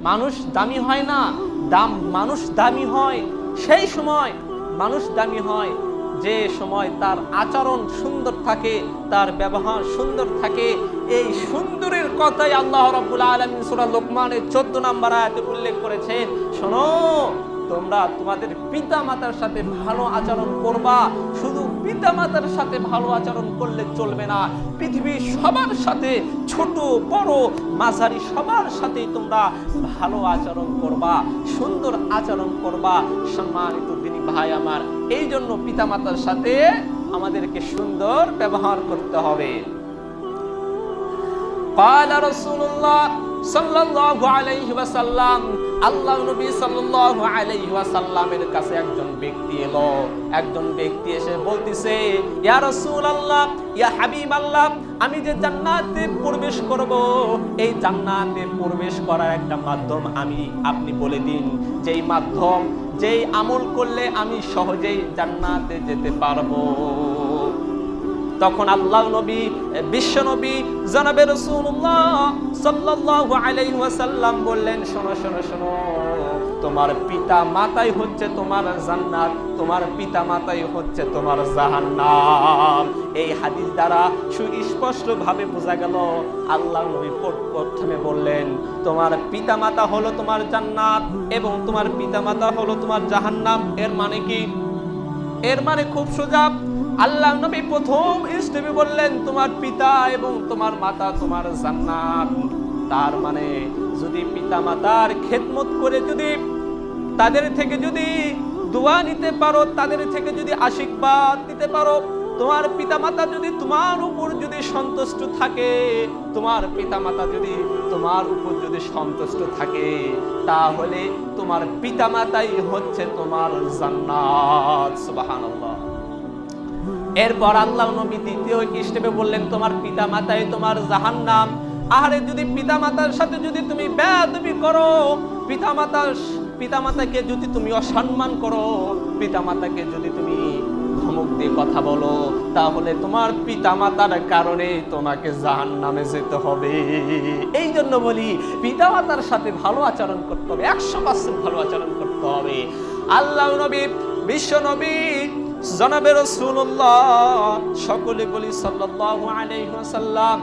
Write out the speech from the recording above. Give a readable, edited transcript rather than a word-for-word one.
মানুষ দামি হয় না, মানুষ দামি হয় সেই সময়, মানুষ দামি হয় যে সময় তার আচরণ সুন্দর থাকে, তার ব্যবহার সুন্দর থাকে। এই সুন্দরের কথাই আল্লাহ রাব্বুল আলামিন সূরা লোকমানের 14 নম্বর আয়াতে উল্লেখ করেছেন, শোনো তোমরা তোমাদের পিতামাতার সাথে ভালো আচরণ করবা। শুধু পিতামাতার সাথে ভালো আচরণ করলে চলবে না, পৃথিবীর সবার সাথে, ছোট বড় মাঝারি সবার সাথেই তোমরা ভালো আচরণ করবা, সুন্দর আচরণ করবা। সম্মানিত দিনী ভাই আমার, এই জন্য পিতামাতার সাথে আমাদেরকে সুন্দর ব্যবহার করতে হবে। قال رسول الله صلى الله عليه وسلم, আল্লাহ নবী সাল্লাল্লাহু আলাইহি ওয়াসাল্লামের কাছে একজন ব্যক্তি এলো। একজন ব্যক্তি এসে বলতিছে, ইয়া রাসূলুল্লাহ, ইয়া হাবিবাল্লাহ, আমি যে জান্নাতে প্রবেশ করব, এই জান্নাতে প্রবেশ করার একটা মাধ্যম আপনি বলে দিন, যেই মাধ্যম, যেই আমল করলে আমি সহজেই জান্নাতে যেতে পারবো। তখন আল্লাহ নবী, বিশ্ব নবী জনাবে রাসূলুল্লাহ সাল্লাল্লাহু আলাইহি ওয়াসাল্লাম বললেন, শোনো শোনো শোনো, তোমার পিতা মাতাই হচ্ছে তোমার জান্নাত, তোমার পিতা মাতাই হচ্ছে তোমার জাহান্নাম। এই হাদিস দ্বারা সুস্পষ্ট ভাবে বোঝা গেল, আল্লাহ নবী প্রথমে বললেন তোমার পিতা মাতা হলো তোমার জান্নাত এবং তোমার পিতা মাতা হলো তোমার জাহান্নাম। এর মানে কি? এর মানে খুব সোজা। আল্লাহ নবী প্রথম স্টেপে বললেন তোমার পিতা এবং তোমার মাতা তোমার জান্নাত। তার মানে যদি পিতা মাতার খেদমত করে, যদি তাদের থেকে যদি দোয়া নিতে পারো, তাদের থেকে যদি আশীর্বাদ নিতে পারো, তোমার পিতামাতা যদি তোমার উপর যদি সন্তুষ্ট থাকে, তোমার পিতামাতা যদি তোমার উপর যদি সন্তুষ্ট থাকে, তাহলে তোমার পিতামাতাই হচ্ছে তোমার জান্নাত। সুবহানাল্লাহ। এরপর আল্লাহ নবী দ্বিতীয় স্টেপে বললেন তোমার পিতামাতাই তোমার জাহান্নাম। আরে যদি পিতামাতার সাথে যদি তুমি বেয়াদবি করো, পিতামাতাকে যদি তুমি অসম্মান করো, পিতামাতাকে যদি তুমি ধমক দিয়ে কথা বলো, তাহলে তোমার পিতামাতার কারণে তোমাকে জাহান্নামে যেতে হবে। এই জন্য বলি পিতামাতার সাথে ভালো আচরণ করতে হবে, 100% ভালো আচরণ করতে হবে। আল্লাহ নবী, বিশ্ব নবী জনাবে রাসূলুল্লাহ, সকলে বলি সাল্লাল্লাহু আলাইহি ওয়াসাল্লাম,